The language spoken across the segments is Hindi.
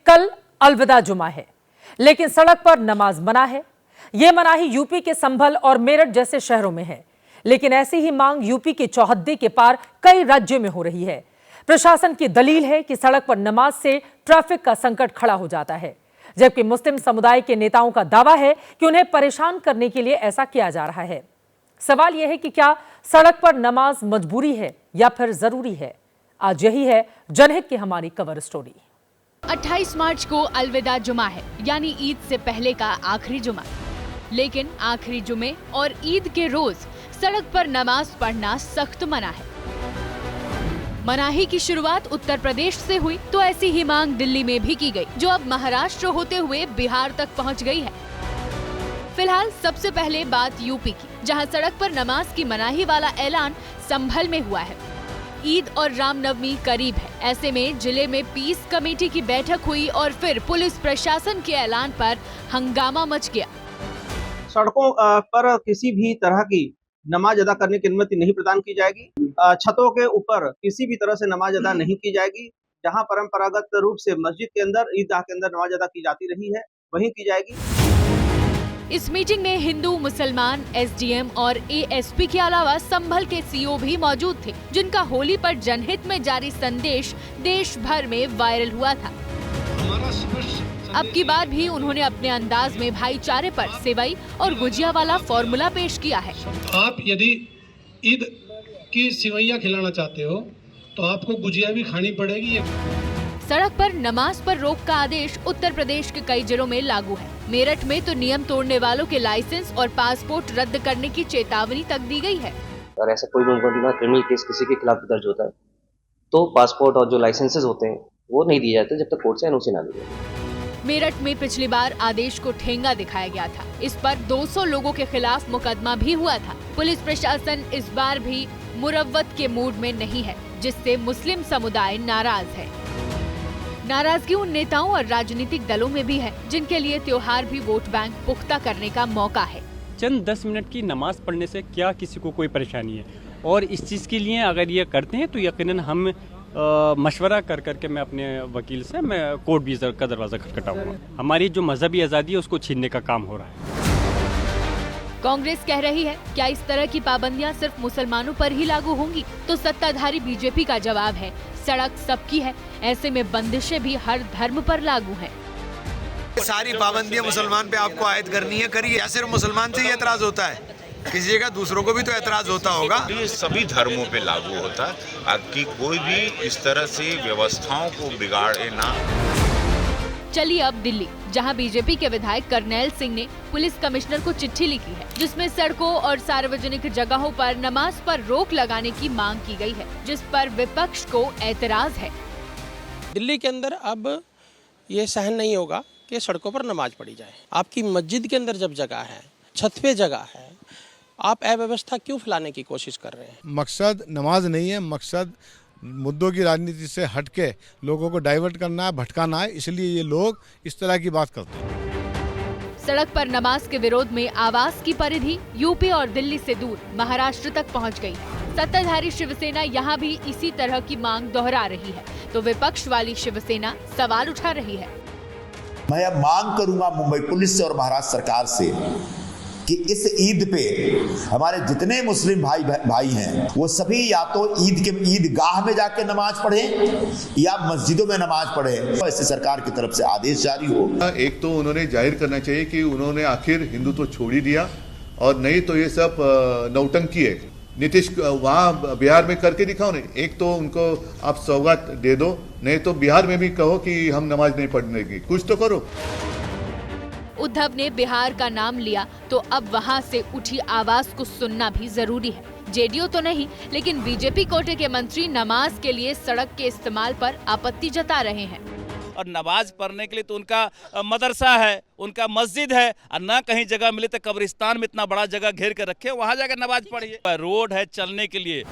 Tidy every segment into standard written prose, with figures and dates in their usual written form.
कल अलविदा जुमा है, लेकिन सड़क पर नमाज मना है। यह मनाही यूपी के संभल और मेरठ जैसे शहरों में है, लेकिन ऐसी ही मांग यूपी के चौहद्दी के पार कई राज्यों में हो रही है। प्रशासन की दलील है कि सड़क पर नमाज से ट्रैफिक का संकट खड़ा हो जाता है, जबकि मुस्लिम समुदाय के नेताओं का दावा है कि उन्हें परेशान करने के लिए ऐसा किया जा रहा है। सवाल यह है कि क्या सड़क पर नमाज मजबूरी है या फिर जरूरी है? आज यही है जनहित की हमारी कवर स्टोरी। 28 मार्च को अलविदा जुमा है, यानी ईद से पहले का आखिरी जुमा। लेकिन आखिरी जुमे और ईद के रोज सड़क पर नमाज पढ़ना सख्त मना है। मनाही की शुरुआत उत्तर प्रदेश से हुई तो ऐसी ही मांग दिल्ली में भी की गई, जो अब महाराष्ट्र होते हुए बिहार तक पहुंच गई है। फिलहाल सबसे पहले बात यूपी की, जहां सड़क पर नमाज की मनाही वाला ऐलान संभल में हुआ है। ईद और रामनवमी करीब है, ऐसे में जिले में पीस कमेटी की बैठक हुई और फिर पुलिस प्रशासन के ऐलान पर हंगामा मच गया। सड़कों पर किसी भी तरह की नमाज अदा करने की अनुमति नहीं प्रदान की जाएगी। छतों के ऊपर किसी भी तरह से नमाज अदा नहीं की जाएगी। जहां परंपरागत रूप से मस्जिद के अंदर, ईदगाह के अंदर नमाज अदा की जाती रही है, वहीं की जाएगी। इस मीटिंग में हिंदू, मुसलमान, एसडीएम और एएसपी के अलावा संभल के सीओ भी मौजूद थे, जिनका होली पर जनहित में जारी संदेश देश भर में वायरल हुआ था। अब की बार भी उन्होंने अपने अंदाज में भाईचारे पर सेवई और गुजिया वाला फॉर्मूला पेश किया है। आप यदि ईद की सेवैयां खिलाना चाहते हो तो आपको गुजिया भी खानी पड़ेगी। सड़क पर नमाज पर रोक का आदेश उत्तर प्रदेश के कई जिलों में लागू है। मेरठ में तो नियम तोड़ने वालों के लाइसेंस और पासपोर्ट रद्द करने की चेतावनी तक दी गई है। और ऐसा कोई क्रिमिनल केस किसी के खिलाफ दर्ज होता है तो पासपोर्ट और जो लाइसेंसेज होते हैं वो नहीं दिए जाते जब तक कोर्ट से एनओसी ना मिले। मेरठ में पिछली बार आदेश को ठेंगा दिखाया गया था। इस पर 200 लोगों के खिलाफ मुकदमा भी हुआ था। पुलिस प्रशासन इस बार भी मुरव्वत के मूड में नहीं है, जिससे मुस्लिम समुदाय नाराज है। नाराजगी उन नेताओं और राजनीतिक दलों में भी है, जिनके लिए त्योहार भी वोट बैंक पुख्ता करने का मौका है। चंद 10 मिनट की नमाज पढ़ने से क्या किसी को कोई परेशानी है? और इस चीज़ के लिए अगर ये करते हैं तो यकीनन हम मशवरा कर करके मैं अपने वकील से मैं कोर्ट भी का दरवाज़ा खटखटाऊंगा। हमारी जो मजहबी आज़ादी है उसको छीनने का काम हो रहा है। कांग्रेस कह रही है, क्या इस तरह की पाबंदियां सिर्फ मुसलमानों पर ही लागू होंगी? तो सत्ताधारी बीजेपी का जवाब है, सड़क सबकी है, ऐसे में बंदिशें भी हर धर्म पर लागू हैं। सारी पाबंदियां मुसलमान पे आपको आयद करनी है, करिए। या सिर्फ मुसलमान से ही एतराज होता है? किसी जगह दूसरों को भी तो एतराज होता होगा। ये सभी धर्मों पे लागू होता है कि कोई भी इस तरह से व्यवस्थाओं को बिगाड़े ना। चलिए अब दिल्ली, जहां बीजेपी के विधायक करनैल सिंह ने पुलिस कमिश्नर को चिट्ठी लिखी है, जिसमें सड़कों और सार्वजनिक जगहों पर नमाज पर रोक लगाने की मांग की गई है, जिस पर विपक्ष को एतराज है। दिल्ली के अंदर अब ये सहन नहीं होगा कि सड़कों पर नमाज पढ़ी जाए। आपकी मस्जिद के अंदर जब जगह है, छत पे जगह है, आप अव्यवस्था क्यों फैलाने की कोशिश कर रहे हैं? मकसद नमाज नहीं है, मकसद मुद्दों की राजनीति से हटके लोगों को डाइवर्ट करना है, भटकाना है, इसलिए ये लोग इस तरह की बात करते हैं। सड़क पर नमाज के विरोध में आवाज की परिधि यूपी और दिल्ली से दूर महाराष्ट्र तक पहुंच गई है। सत्ताधारी शिवसेना यहां भी इसी तरह की मांग दोहरा रही है, तो विपक्ष वाली शिवसेना सवाल उठा रही है। मैं अब मांग करूंगा मुंबई पुलिस से और महाराष्ट्र सरकार से कि इस ईद पे हमारे जितने मुस्लिम भाई हैं वो सभी या तो ईदगाह में जाके नमाज पढ़ें या मस्जिदों में नमाज पढ़ें। ऐसे सरकार की तरफ से आदेश जारी हो। एक तो उन्होंने जाहिर करना चाहिए कि उन्होंने आखिर हिंदुत्व छोड़ ही दिया, और नहीं तो ये सब नौटंकी है। नीतीश वहाँ बिहार में करके दिखाओ नहीं। एक तो उनको आप सौगात दे दो, नहीं तो बिहार में भी कहो कि हम नमाज नहीं पढ़ने की, कुछ तो करो। उद्धव ने बिहार का नाम लिया तो अब वहां से उठी आवाज को सुनना भी जरूरी है। जेडीयू तो नहीं, लेकिन बीजेपी कोटे के मंत्री नमाज के लिए सड़क के इस्तेमाल पर आपत्ति जता रहे हैं। और नमाज पढ़ने के लिए तो उनका मदरसा है, उनका मस्जिद है, और ना कहीं जगह मिले तो कब्रिस्तान में इतना बड़ा जगह घेर कर रखे, वहाँ जाकर नमाज पढ़िए। रोड है चलने के लिए।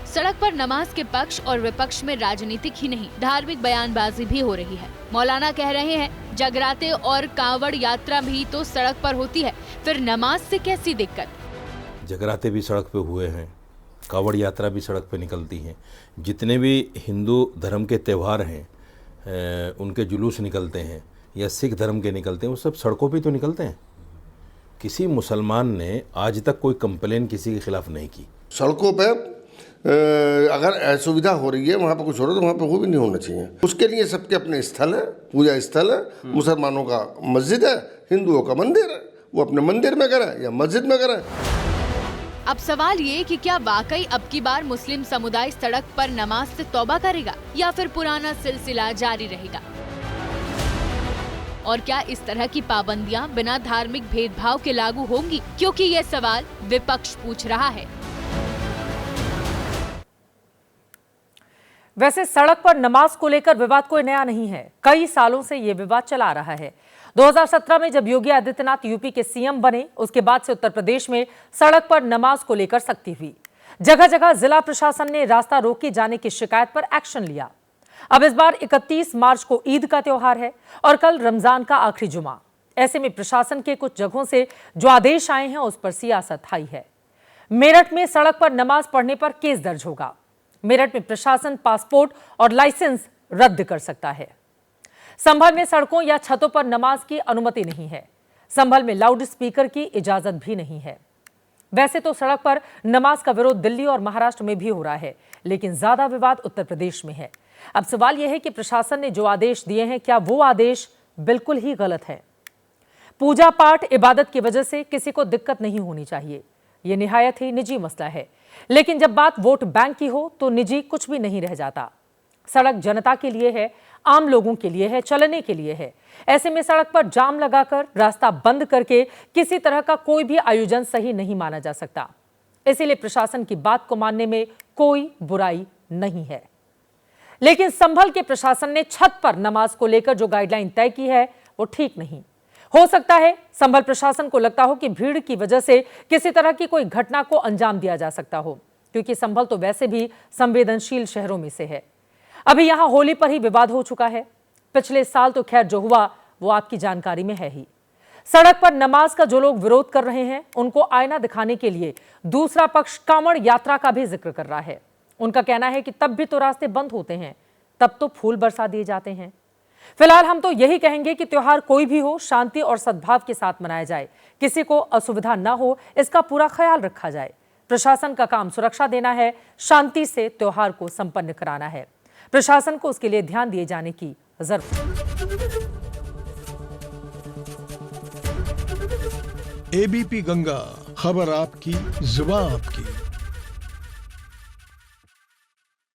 सड़क पर नमाज के पक्ष और विपक्ष में राजनीतिक ही नहीं, धार्मिक बयानबाजी भी हो रही है। मौलाना कह रहे हैं, जगराते और कांवड़ यात्रा भी तो सड़क पर होती है, फिर नमाज से कैसी दिक्कत? जगराते भी सड़क पे हुए हैं, कांवड़ यात्रा भी सड़क पे निकलती हैं। जितने भी हिंदू धर्म के त्यौहार हैं, उनके जुलूस निकलते हैं या सिख धर्म के निकलते हैं, वो सब सड़कों पे तो निकलते हैं। किसी मुसलमान ने आज तक कोई कंप्लेन किसी के खिलाफ नहीं की। सड़कों पे अगर असुविधा हो रही है, वहाँ पर कुछ हो रहा है तो वहाँ पर वो भी नहीं होना चाहिए। उसके लिए सबके अपने स्थल है, पूजा स्थल है। मुसलमानों का मस्जिद है, हिंदुओं का मंदिर है, वो अपने मंदिर में करें या मस्जिद में करें। अब सवाल ये कि क्या वाकई अब की बार मुस्लिम समुदाय सड़क पर नमाज से तौबा करेगा या फिर पुराना सिलसिला जारी रहेगा? और क्या इस तरह की पाबंदियां बिना धार्मिक भेदभाव के लागू होंगी? क्योंकि ये सवाल विपक्ष पूछ रहा है। वैसे सड़क पर नमाज को लेकर विवाद कोई नया नहीं है, कई सालों से ये विवाद चला आ रहा है। 2017 में जब योगी आदित्यनाथ यूपी के सीएम बने, उसके बाद से उत्तर प्रदेश में सड़क पर नमाज को लेकर सख्ती हुई। जगह जगह जिला प्रशासन ने रास्ता रोके जाने की शिकायत पर एक्शन लिया। अब इस बार 31 मार्च को ईद का त्योहार है और कल रमजान का आखिरी जुमा। ऐसे में प्रशासन के कुछ जगहों से जो आदेश आए हैं उस पर सियासत हाई है। मेरठ में सड़क पर नमाज पढ़ने पर केस दर्ज होगा। मेरठ में प्रशासन पासपोर्ट और लाइसेंस रद्द कर सकता है। संभल में सड़कों या छतों पर नमाज की अनुमति नहीं है। संभल में लाउड स्पीकर की इजाजत भी नहीं है। वैसे तो सड़क पर नमाज का विरोध दिल्ली और महाराष्ट्र में भी हो रहा है, लेकिन ज्यादा विवाद उत्तर प्रदेश में है। अब सवाल यह है कि प्रशासन ने जो आदेश दिए हैं, क्या वो आदेश बिल्कुल ही गलत है? पूजा पाठ इबादत की वजह से किसी को दिक्कत नहीं होनी चाहिए, यह निहायत ही निजी मसला है। लेकिन जब बात वोट बैंक की हो तो निजी कुछ भी नहीं रह जाता। सड़क जनता के लिए है, आम लोगों के लिए है, चलने के लिए है। ऐसे में सड़क पर जाम लगाकर, रास्ता बंद करके किसी तरह का कोई भी आयोजन सही नहीं माना जा सकता। इसीलिए प्रशासन की बात को मानने में कोई बुराई नहीं है। लेकिन संभल के प्रशासन ने छत पर नमाज को लेकर जो गाइडलाइन तय की है वो ठीक नहीं। हो सकता है संभल प्रशासन को लगता हो कि भीड़ की वजह से किसी तरह की कोई घटना को अंजाम दिया जा सकता हो, क्योंकि संभल तो वैसे भी संवेदनशील शहरों में से है। अभी यहां होली पर ही विवाद हो चुका है। पिछले साल तो खैर जो हुआ वो आपकी जानकारी में है ही। सड़क पर नमाज का जो लोग विरोध कर रहे हैं, उनको आईना दिखाने के लिए दूसरा पक्ष कांवड़ यात्रा का भी जिक्र कर रहा है। उनका कहना है कि तब भी तो रास्ते बंद होते हैं, तब तो फूल बरसा दिए जाते हैं। फिलहाल हम तो यही कहेंगे कि त्योहार कोई भी हो, शांति और सद्भाव के साथ मनाया जाए। किसी को असुविधा ना हो, इसका पूरा ख्याल रखा जाए। प्रशासन का काम सुरक्षा देना है, शांति से त्योहार को संपन्न कराना है। प्रशासन को उसके लिए ध्यान दिए जाने की जरूरत है। एबीपी गंगा, खबर आपकी, जुबान आपकी।